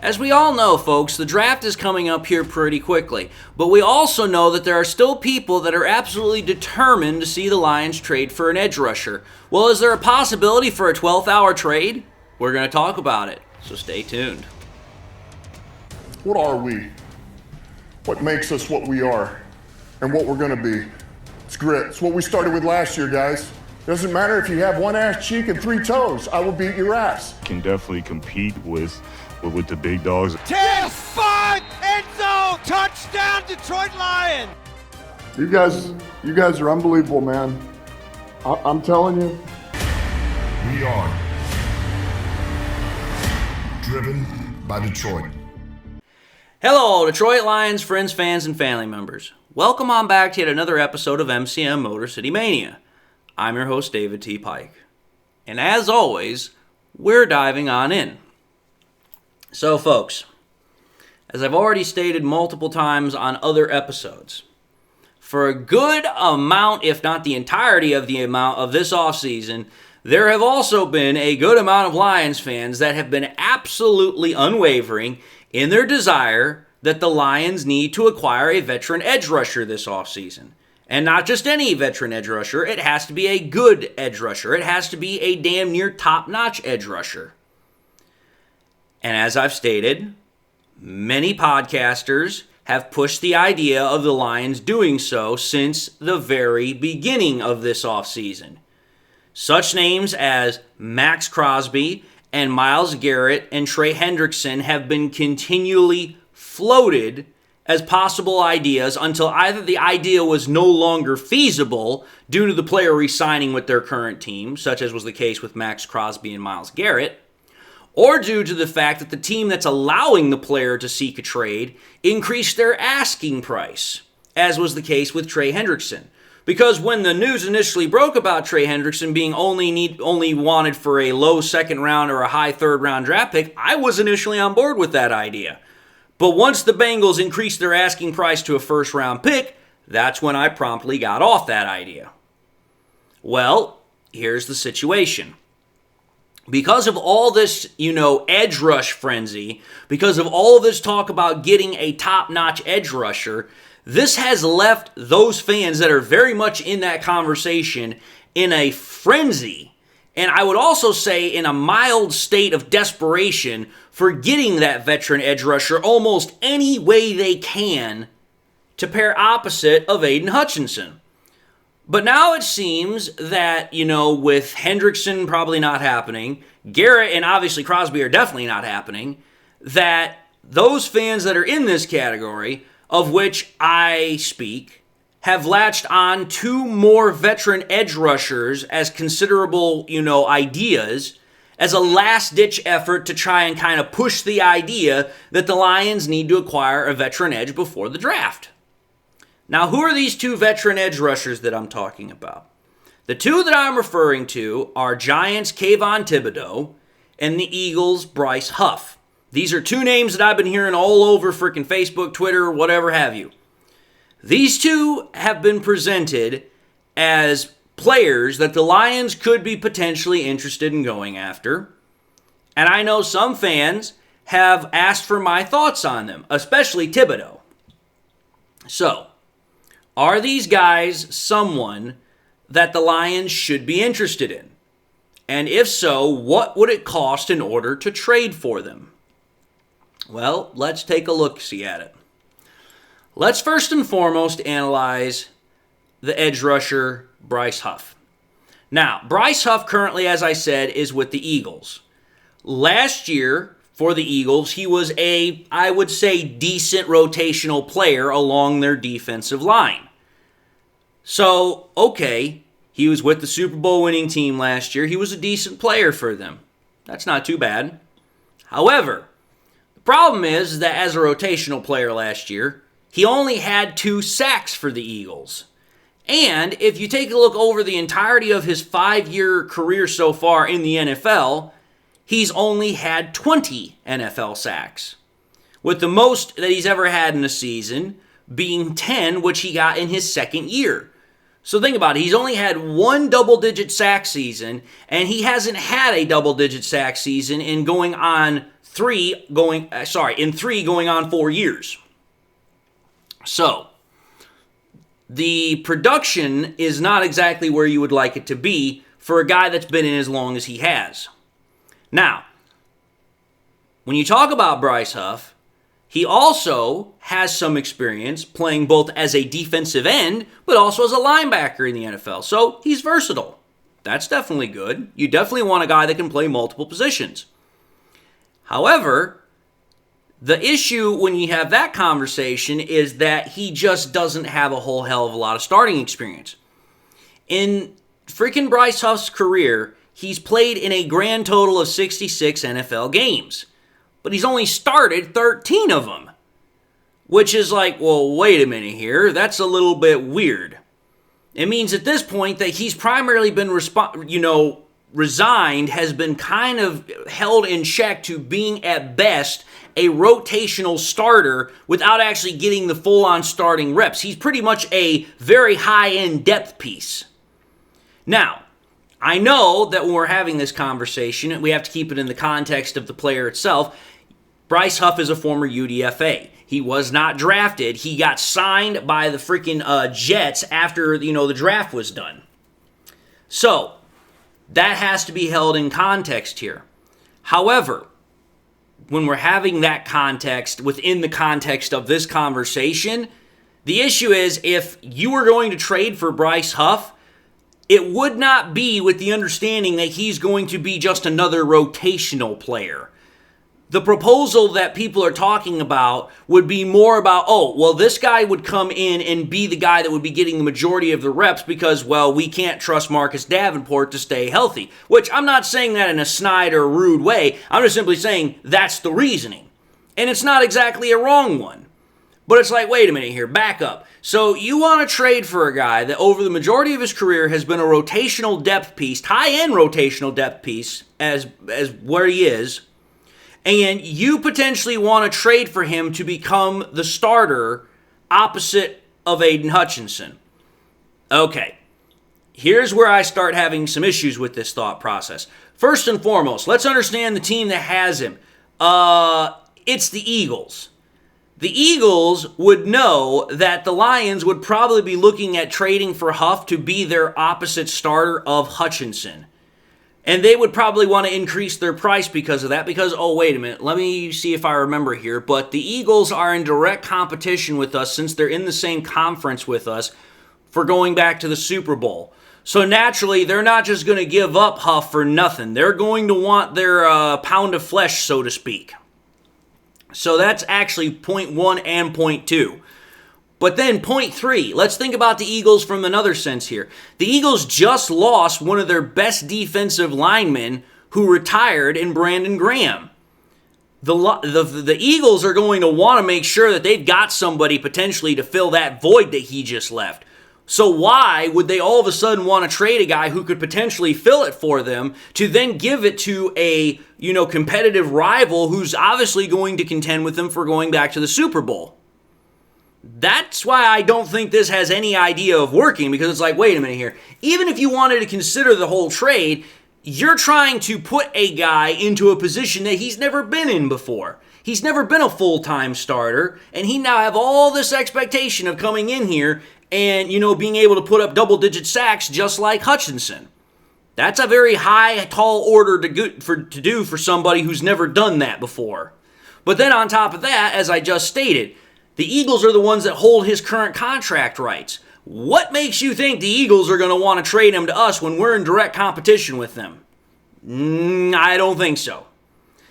As we all know, folks, the draft is coming up here pretty quickly, but we also know that there are still people that are absolutely determined to see the Lions trade for an edge rusher. Well, is there a possibility for a 12th hour trade? We're going to talk about it, so stay tuned. What are we? What makes us what we are and what we're going to be? It's grit. It's what we started with last year, guys. Doesn't matter if you have one ass cheek and 3 toes. I will beat your ass. Can definitely compete with the big dogs. 10-5, end zone, touchdown, Detroit Lions. You guys are unbelievable, man. I'm telling you. We are driven by Detroit. Hello, Detroit Lions friends, fans, and family members. Welcome on back to yet another episode of MCM Motor City Mania. I'm your host, David T. Pike. And as always, we're diving on in. So, folks, as I've already stated multiple times on other episodes, for a good amount, if not the entirety of the amount of this offseason, there have also been a good amount of Lions fans that have been absolutely unwavering in their desire that the Lions need to acquire a veteran edge rusher this offseason. And not just any veteran edge rusher, it has to be a good edge rusher. It has to be a damn near top-notch edge rusher. And as I've stated, many podcasters have pushed the idea of the Lions doing so since the very beginning of this offseason. Such names as Max Crosby and Myles Garrett and Trey Hendrickson have been continually floated as possible ideas until either the idea was no longer feasible due to the player re-signing with their current team, such as was the case with Max Crosby and Myles Garrett, or due to the fact that the team that's allowing the player to seek a trade increased their asking price, as was the case with Trey Hendrickson. Because when the news initially broke about Trey Hendrickson being only wanted for a low second round or a high third round draft pick, I was initially on board with that idea. But once the Bengals increased their asking price to a first round pick, that's when I promptly got off that idea. Well, here's the situation. Because of all this, edge rush frenzy, because of all of this talk about getting a top-notch edge rusher, this has left those fans that are very much in that conversation in a frenzy, and I would also say in a mild state of desperation for getting that veteran edge rusher almost any way they can to pair opposite of Aiden Hutchinson. But now it seems that, with Hendrickson probably not happening, Garrett and obviously Crosby are definitely not happening, that those fans that are in this category, of which I speak, have latched on 2 more veteran edge rushers as considerable, ideas, as a last-ditch effort to try and kind of push the idea that the Lions need to acquire a veteran edge before the draft. Now, who are these 2 veteran edge rushers that I'm talking about? The 2 that I'm referring to are Giants' Kayvon Thibodeaux and the Eagles' Bryce Huff. These are 2 names that I've been hearing all over freaking Facebook, Twitter, whatever have you. These 2 have been presented as players that the Lions could be potentially interested in going after. And I know some fans have asked for my thoughts on them, especially Thibodeaux. So, are these guys someone that the Lions should be interested in? And if so, what would it cost in order to trade for them? Well, let's take a look-see at it. Let's first and foremost analyze the edge rusher, Bryce Huff. Now, Bryce Huff currently, as I said, is with the Eagles. Last year, for the Eagles, he was I would say, decent rotational player along their defensive line. So, okay, he was with the Super Bowl winning team last year. He was a decent player for them. That's not too bad. However, the problem is that as a rotational player last year, he only had 2 sacks for the Eagles. And if you take a look over the entirety of his 5-year career so far in the NFL, he's only had 20 NFL sacks, with the most that he's ever had in a season being 10, which he got in his second year. So think about it. He's only had one double-digit sack season, and he hasn't had a double-digit sack season in three going on 4 years. So the production is not exactly where you would like it to be for a guy that's been in as long as he has. Now, when you talk about Bryce Huff, he also has some experience playing both as a defensive end, but also as a linebacker in the NFL. So he's versatile. That's definitely good. You definitely want a guy that can play multiple positions. However, the issue when you have that conversation is that he just doesn't have a whole hell of a lot of starting experience. In freaking Bryce Huff's career, he's played in a grand total of 66 NFL games. But he's only started 13 of them. Which is like, well, wait a minute here. That's a little bit weird. It means at this point that he's primarily been resigned, has been kind of held in check to being at best a rotational starter without actually getting the full-on starting reps. He's pretty much a very high-end depth piece. Now, I know that when we're having this conversation, we have to keep it in the context of the player itself. Bryce Huff is a former UDFA. He was not drafted. He got signed by the freaking Jets after, the draft was done. So, that has to be held in context here. However, when we're having that context within the context of this conversation, the issue is if you were going to trade for Bryce Huff, it would not be with the understanding that he's going to be just another rotational player. The proposal that people are talking about would be more about, this guy would come in and be the guy that would be getting the majority of the reps because, we can't trust Marcus Davenport to stay healthy. Which I'm not saying that in a snide or rude way. I'm just simply saying that's the reasoning. And it's not exactly a wrong one. But it's like, wait a minute here, back up. So you want to trade for a guy that over the majority of his career has been a rotational depth piece, high-end rotational depth piece as where he is, and you potentially want to trade for him to become the starter opposite of Aiden Hutchinson. Okay, here's where I start having some issues with this thought process. First and foremost, let's understand the team that has him. It's the Eagles. The Eagles would know that the Lions would probably be looking at trading for Huff to be their opposite starter of Hutchinson. And they would probably want to increase their price because of that. Because, wait a minute, let me see if I remember here. But the Eagles are in direct competition with us since they're in the same conference with us for going back to the Super Bowl. So naturally, they're not just going to give up Huff for nothing. They're going to want their pound of flesh, so to speak. So that's actually point 1 and point 2. But then point 3, let's think about the Eagles from another sense here. The Eagles just lost one of their best defensive linemen who retired in Brandon Graham. The Eagles are going to want to make sure that they've got somebody potentially to fill that void that he just left. So why would they all of a sudden want to trade a guy who could potentially fill it for them to then give it to a, competitive rival who's obviously going to contend with them for going back to the Super Bowl? That's why I don't think this has any idea of working, because it's like, wait a minute here. Even if you wanted to consider the whole trade, you're trying to put a guy into a position that he's never been in before. He's never been a full-time starter, and he now have all this expectation of coming in here and, being able to put up double-digit sacks just like Hutchinson. That's a very high, tall order to do for somebody who's never done that before. But then on top of that, as I just stated, the Eagles are the ones that hold his current contract rights. What makes you think the Eagles are going to want to trade him to us when we're in direct competition with them? I don't think so.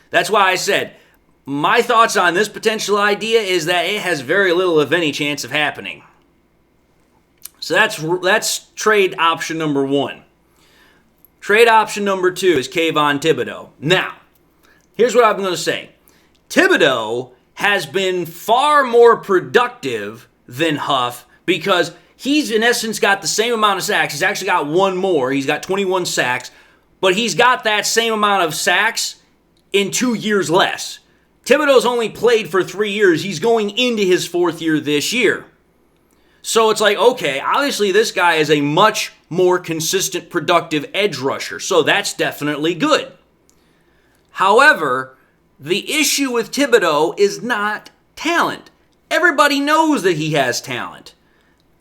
That's why I said, my thoughts on this potential idea is that it has very little, if any, chance of happening. So that's trade option number 1. Trade option number 2 is Kayvon Thibodeaux. Now, here's what I'm going to say. Thibodeaux has been far more productive than Huff because he's in essence got the same amount of sacks. He's actually got one more. He's got 21 sacks, but he's got that same amount of sacks in 2 years less. Thibodeaux's only played for 3 years. He's going into his 4th year this year. So it's like, okay, obviously this guy is a much more consistent, productive edge rusher. So that's definitely good. However, the issue with Thibodeaux is not talent. Everybody knows that he has talent.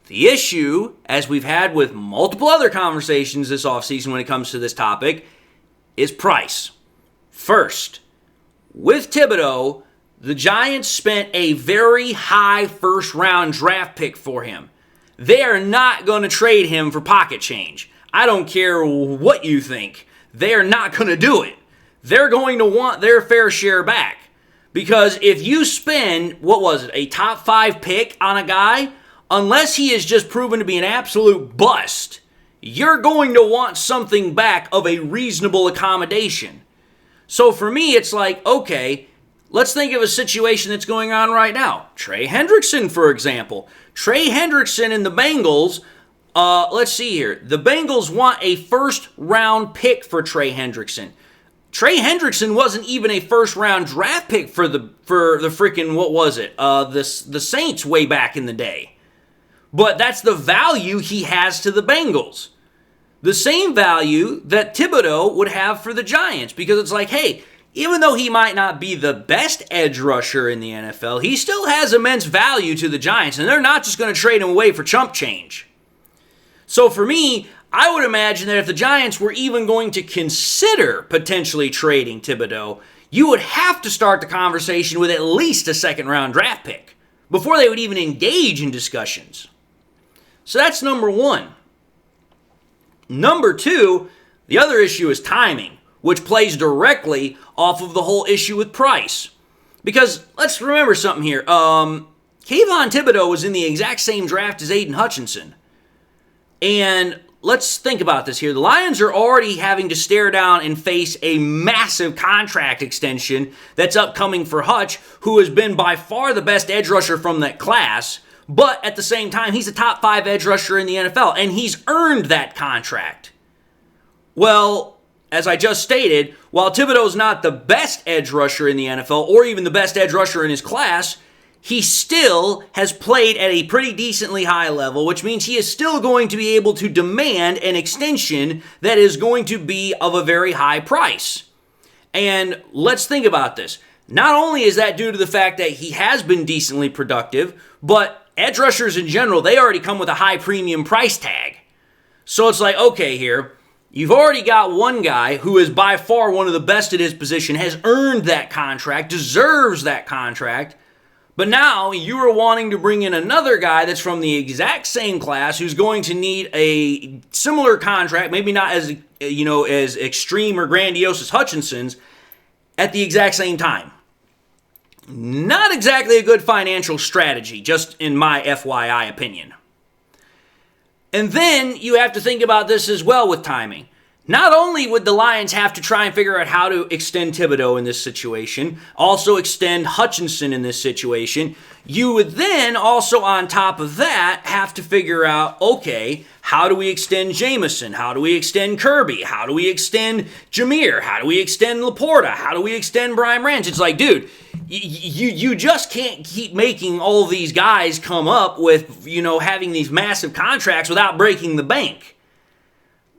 The issue, as we've had with multiple other conversations this offseason when it comes to this topic, is price. First, with Thibodeaux, the Giants spent a very high first-round draft pick for him. They are not going to trade him for pocket change. I don't care what you think. They are not going to do it. They're going to want their fair share back. Because if you spend, a top 5 pick on a guy, unless he is just proven to be an absolute bust, you're going to want something back of a reasonable accommodation. So for me, it's like, okay, let's think of a situation that's going on right now. Trey Hendrickson, for example. Trey Hendrickson and the Bengals, let's see here. The Bengals want a first-round pick for Trey Hendrickson. Trey Hendrickson wasn't even a first-round draft pick for the freaking, the Saints way back in the day. But that's the value he has to the Bengals. The same value that Thibodeaux would have for the Giants. Because it's like, hey, even though he might not be the best edge rusher in the NFL, he still has immense value to the Giants. And they're not just going to trade him away for chump change. So for me, I would imagine that if the Giants were even going to consider potentially trading Thibodeaux, you would have to start the conversation with at least a second-round draft pick before they would even engage in discussions. So that's number one. Number two, the other issue is timing, which plays directly off of the whole issue with price. Because let's remember something here. Kayvon Thibodeaux was in the exact same draft as Aiden Hutchinson. And let's think about this here. The Lions are already having to stare down and face a massive contract extension that's upcoming for Hutch, who has been by far the best edge rusher from that class. But at the same time, he's a top 5 edge rusher in the NFL, and he's earned that contract. Well, as I just stated, while Thibodeau's not the best edge rusher in the NFL, or even the best edge rusher in his class, he still has played at a pretty decently high level, which means he is still going to be able to demand an extension that is going to be of a very high price. And let's think about this. Not only is that due to the fact that he has been decently productive, but edge rushers in general, they already come with a high premium price tag. So it's like, okay, here, you've already got one guy who is by far one of the best at his position, has earned that contract, deserves that contract, but now you are wanting to bring in another guy that's from the exact same class who's going to need a similar contract, maybe not as, as extreme or grandiose as Hutchinson's, at the exact same time. Not exactly a good financial strategy, just in my FYI opinion. And then you have to think about this as well with timing. Not only would the Lions have to try and figure out how to extend Thibodeaux in this situation, also extend Hutchinson in this situation, you would then also on top of that have to figure out, okay, how do we extend Jameson? How do we extend Kirby? How do we extend Jameer? How do we extend Laporta? How do we extend Brian Branch? It's like, dude, you just can't keep making all these guys come up with, having these massive contracts without breaking the bank.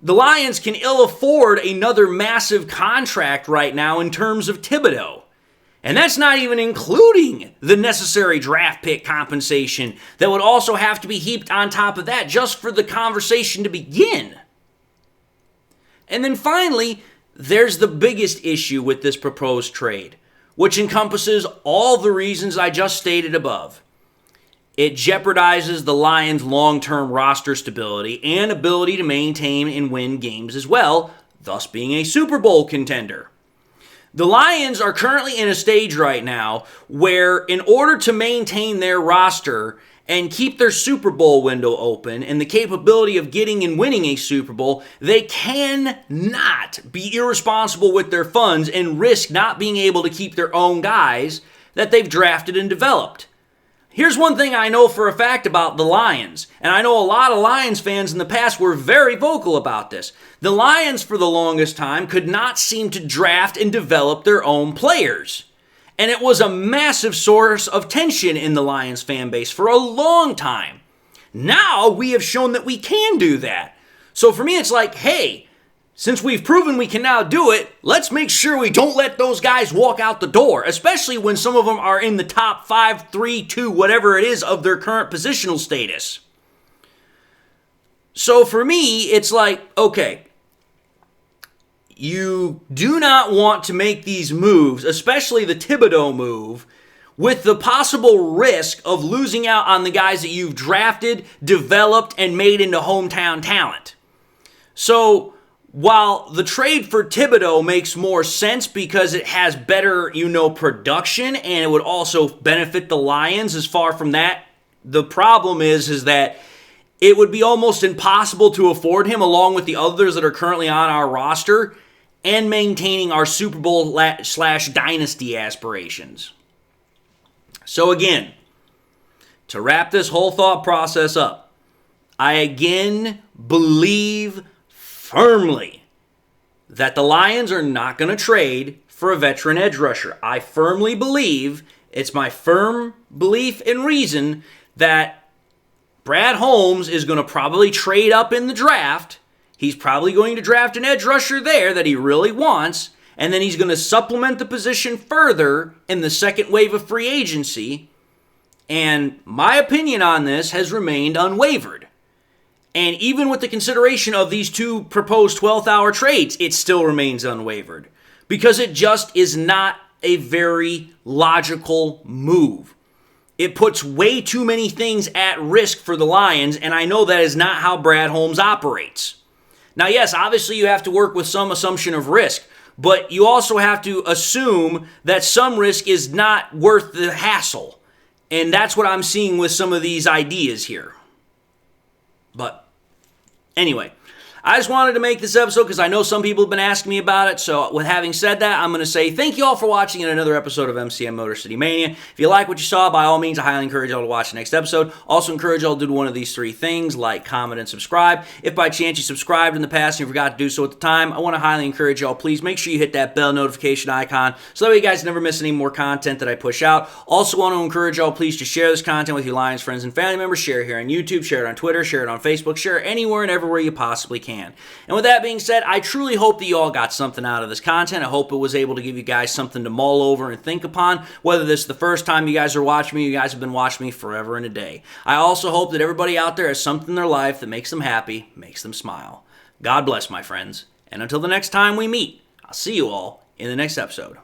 The Lions can ill afford another massive contract right now in terms of Thibodeaux. And that's not even including the necessary draft pick compensation that would also have to be heaped on top of that just for the conversation to begin. And then finally, there's the biggest issue with this proposed trade, which encompasses all the reasons I just stated above. It jeopardizes the Lions' long-term roster stability and ability to maintain and win games as well, thus being a Super Bowl contender. The Lions are currently in a stage right now where in order to maintain their roster and keep their Super Bowl window open and the capability of getting and winning a Super Bowl, they cannot be irresponsible with their funds and risk not being able to keep their own guys that they've drafted and developed. Here's one thing I know for a fact about the Lions, and I know a lot of Lions fans in the past were very vocal about this. The Lions, for the longest time, could not seem to draft and develop their own players. And it was a massive source of tension in the Lions fan base for a long time. Now we have shown that we can do that. So for me, it's like, hey, since we've proven we can now do it, let's make sure we don't let those guys walk out the door, especially when some of them are in the top 5, 3, 2, whatever it is of their current positional status. So for me, it's like, okay, you do not want to make these moves, especially the Thibodeaux move, with the possible risk of losing out on the guys that you've drafted, developed, and made into hometown talent. So while the trade for Thibodeaux makes more sense because it has better, production, and it would also benefit the Lions, as far from that, the problem is that it would be almost impossible to afford him along with the others that are currently on our roster and maintaining our Super Bowl / dynasty aspirations. So again, to wrap this whole thought process up, I again believe firmly that the Lions are not going to trade for a veteran edge rusher. I firmly believe, it's my firm belief and reason, that Brad Holmes is going to probably trade up in the draft. He's probably going to draft an edge rusher there that he really wants, and then he's going to supplement the position further in the second wave of free agency. And my opinion on this has remained unwavered. And even with the consideration of these two proposed 12th hour trades, it still remains unwavered. Because it just is not a very logical move. It puts way too many things at risk for the Lions, and I know that is not how Brad Holmes operates. Now, yes, obviously you have to work with some assumption of risk, but you also have to assume that some risk is not worth the hassle. And that's what I'm seeing with some of these ideas here. But anyway, I just wanted to make this episode because I know some people have been asking me about it. So with having said that, I'm going to say thank you all for watching in another episode of MCM Motor City Mania. If you like what you saw, by all means, I highly encourage y'all to watch the next episode. Also encourage y'all to do one of these three things: like, comment, and subscribe. If by chance you subscribed in the past and you forgot to do so at the time, I want to highly encourage y'all, please make sure you hit that bell notification icon so that way you guys never miss any more content that I push out. Also want to encourage y'all, please, to share this content with your Lions friends and family members. Share it here on YouTube, share it on Twitter, share it on Facebook, share it anywhere and everywhere you possibly can. And with that being said, I truly hope that you all got something out of this content. I hope it was able to give you guys something to mull over and think upon. Whether this is the first time you guys are watching me, you guys have been watching me forever and a day. I also hope that everybody out there has something in their life that makes them happy, makes them smile. God bless, my friends. And until the next time we meet, I'll see you all in the next episode.